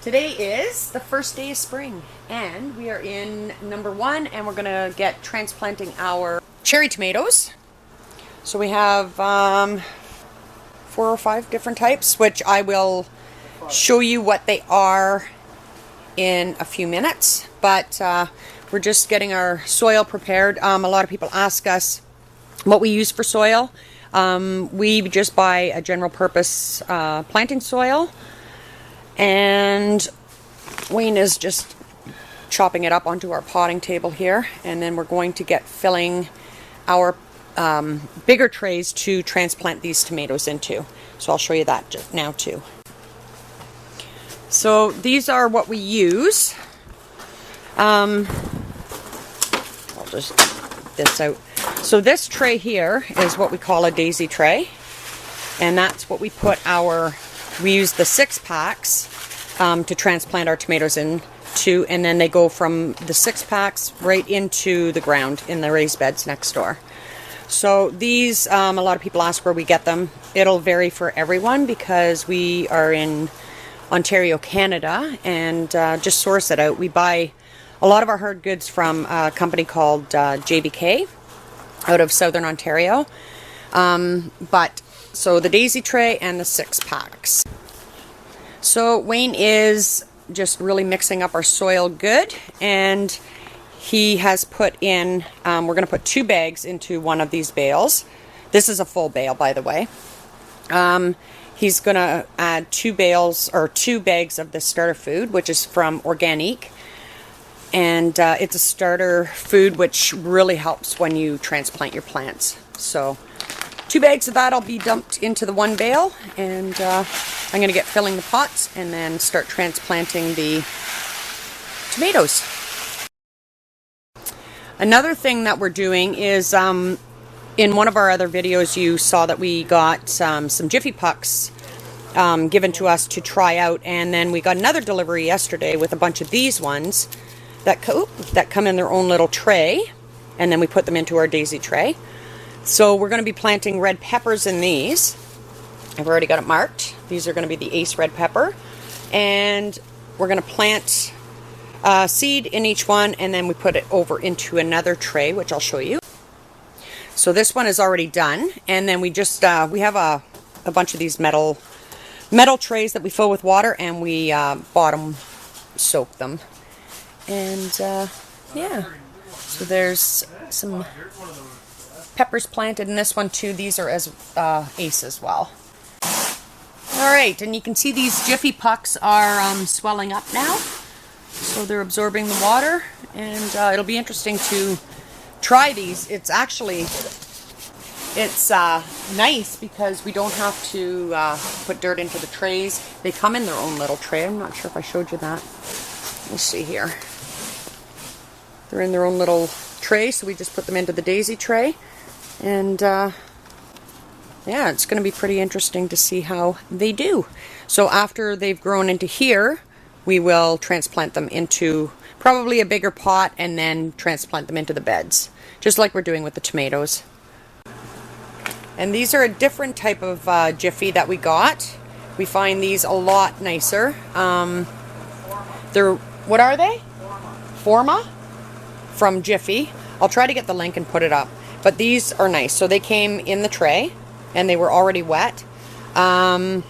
Today is the first day of spring and we are in number 1 and we're gonna get transplanting our cherry tomatoes. So we have 4 or 5 different types, which I will show you what they are in a few minutes, but we're just getting our soil prepared. A lot of people ask us what we use for soil. We just buy a general purpose planting soil, and Wayne is just chopping it up onto our potting table here, and then we're going to get filling our bigger trays to transplant these tomatoes into. So I'll show you that just now too. So these are what we use. I'll just get this out. So this tray here is what we call a daisy tray, and that's what we put we use the 6-packs to transplant our tomatoes into, and then they go from the 6-packs right into the ground in the raised beds next door. So these, a lot of people ask where we get them. It'll vary for everyone because we are in Ontario, Canada, and just source it out. We buy a lot of our hard goods from a company called JVK out of Southern Ontario. So the daisy tray and the 6-packs. So Wayne is just really mixing up our soil good, and he has put in, we're going to put 2 bags into one of these bales. This is a full bale, by the way. He's going to add 2 bags of the starter food, which is from ORGANIQUE. And it's a starter food which really helps when you transplant your plants. So 2 bags of that will be dumped into the 1 bale, and I'm going to get filling the pots and then start transplanting the tomatoes. Another thing that we're doing is, in one of our other videos you saw that we got some Jiffy pucks given to us to try out, and then we got another delivery yesterday with a bunch of these ones that come in their own little tray, and then we put them into our daisy tray. So we're going to be planting red peppers in these. I've already got it marked. These are going to be the Ace red pepper, and we're going to plant seed in each one, and then we put it over into another tray, which I'll show you. So this one is already done, and then we just we have a bunch of these metal trays that we fill with water, and we bottom soak them. And yeah, so there's some peppers planted in this one too. These are as Ace as well. Alright, and you can see these Jiffy pucks are swelling up now. So they're absorbing the water, and it'll be interesting to try these. It's nice because we don't have to put dirt into the trays. They come in their own little tray. I'm not sure if I showed you that. Let's see here. They're in their own little tray, so we just put them into the daisy tray. And yeah, it's going to be pretty interesting to see how they do. So after they've grown into here, we will transplant them into probably a bigger pot and then transplant them into the beds, just like we're doing with the tomatoes. And these are a different type of Jiffy that we got. We find these a lot nicer. What are they? Forma? From Jiffy. I'll try to get the link and put it up. But these are nice. So they came in the tray and they were already wet. And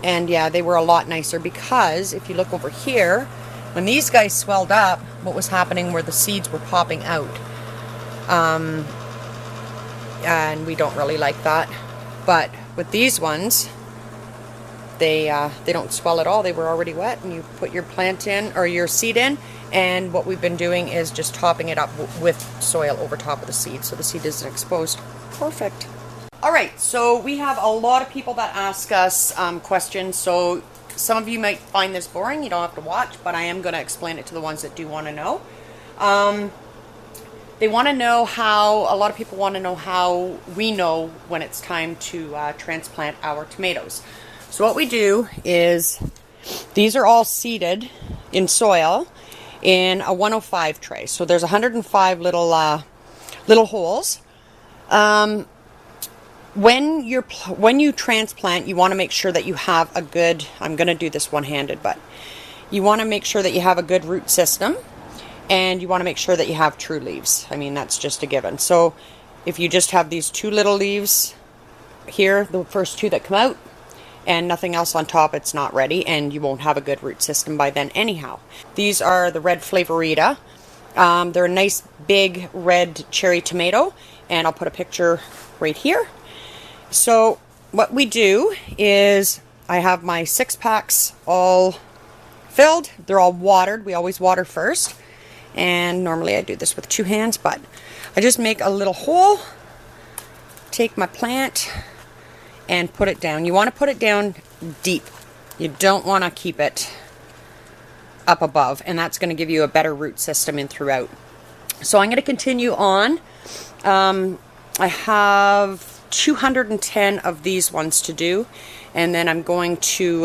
yeah, they were a lot nicer because if you look over here, when these guys swelled up, what was happening were the seeds were popping out. And we don't really like that. But with these ones, they don't swell at all. They were already wet, and you put your plant in, or your seed in, and what we've been doing is just topping it up with soil over top of the seed so the seed isn't exposed. Perfect. Alright, so we have a lot of people that ask us questions, so some of you might find this boring. You don't have to watch, but I am going to explain it to the ones that do want to know. They want to know a lot of people want to know how we know when it's time to transplant our tomatoes. So what we do is, these are all seeded in soil in a 105 tray. So there's 105 little holes. when you transplant, you want to make sure that you have a good, I'm going to do this one-handed, but you want to make sure that you have a good root system, and you want to make sure that you have true leaves. I mean, that's just a given. So if you just have these two little leaves here, the first two that come out, and nothing else on top, it's not ready, and you won't have a good root system by then anyhow. These are the red Flavorita. They're a nice big red cherry tomato, and I'll put a picture right here. So what we do is, I have my 6-packs all filled. They're all watered. We always water first, and normally I do this with 2 hands, but I just make a little hole, take my plant, and put it down. You want to put it down deep. You don't want to keep it up above, and that's going to give you a better root system in throughout. So I'm going to continue on. I have 210 of these ones to do, and then I'm going to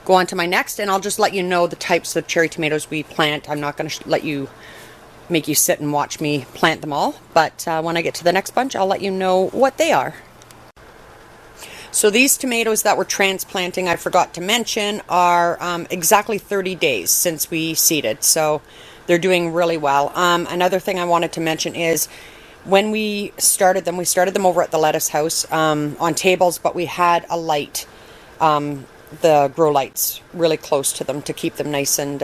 go on to my next, and I'll just let you know the types of cherry tomatoes we plant. I'm not going to make you sit and watch me plant them all, but when I get to the next bunch, I'll let you know what they are. So these tomatoes that we're transplanting, I forgot to mention, are exactly 30 days since we seeded. So they're doing really well. Another thing I wanted to mention is when we started them over at the lettuce house on tables, but we had a light, the grow lights, really close to them to keep them nice and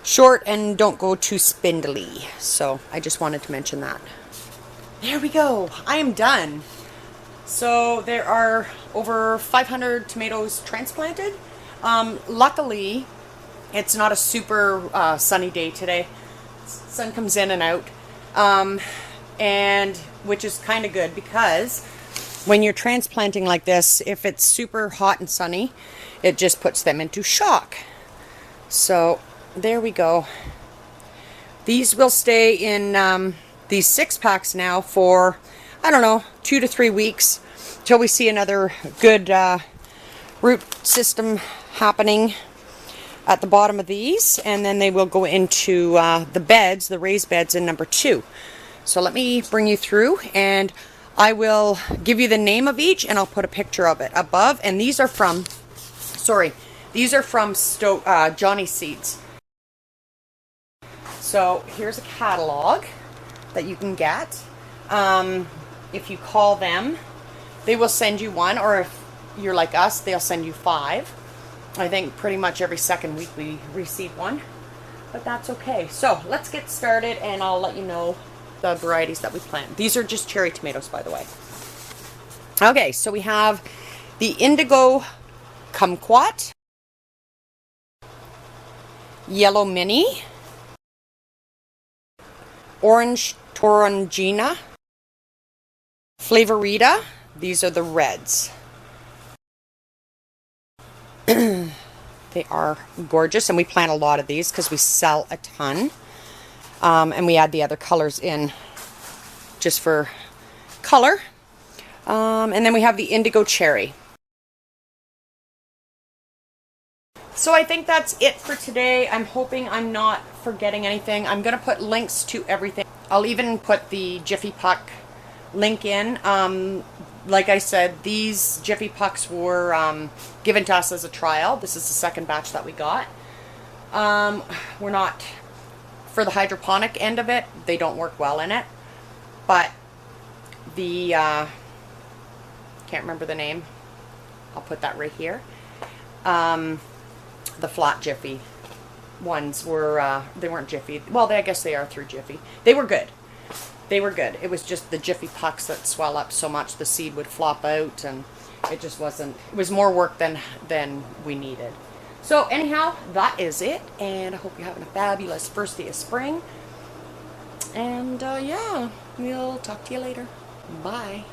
short and don't go too spindly. So I just wanted to mention that. There we go. I am done. So there are over 500 tomatoes transplanted. Luckily, it's not a super sunny day today. Sun comes in and out, and which is kind of good, because when you're transplanting like this, if it's super hot and sunny, it just puts them into shock. So there we go. These will stay in these 6-packs now for, I don't know, 2 to 3 weeks till we see another good root system happening at the bottom of these, and then they will go into the beds, the raised beds in number 2. So let me bring you through, and I will give you the name of each, and I'll put a picture of it above. And these are from, Johnny Seeds. So here's a catalog that you can get. If you call them, they will send you one, or if you're like us, they'll send you 5. I think pretty much every second week we receive one, but that's okay. So let's get started, and I'll let you know the varieties that we plant. These are just cherry tomatoes, by the way. Okay, so we have the Indigo Kumquat, Yellow Mini, Orange Torangina, Flavorita. These are the reds. They are gorgeous, and we plant a lot of these because we sell a ton. And we add the other colors in just for color. And then we have the Indigo Cherry. So I think that's it for today. I'm hoping I'm not forgetting anything. I'm going to put links to everything. I'll even put the Jiffy Puck link in. Like I said, these Jiffy Pucks were given to us as a trial. This is the second batch that we got. We're not, for the hydroponic end of it, they don't work well in it. But the, can't remember the name. I'll put that right here. The flat Jiffy ones were, they weren't Jiffy. Well, I guess they are through Jiffy. They were good. They were good. It was just the Jiffy Pucks that swell up so much the seed would flop out, and it just wasn't, it was more work than we needed. So anyhow, that is it, and I hope you're having a fabulous first day of spring. And yeah, we'll talk to you later. Bye.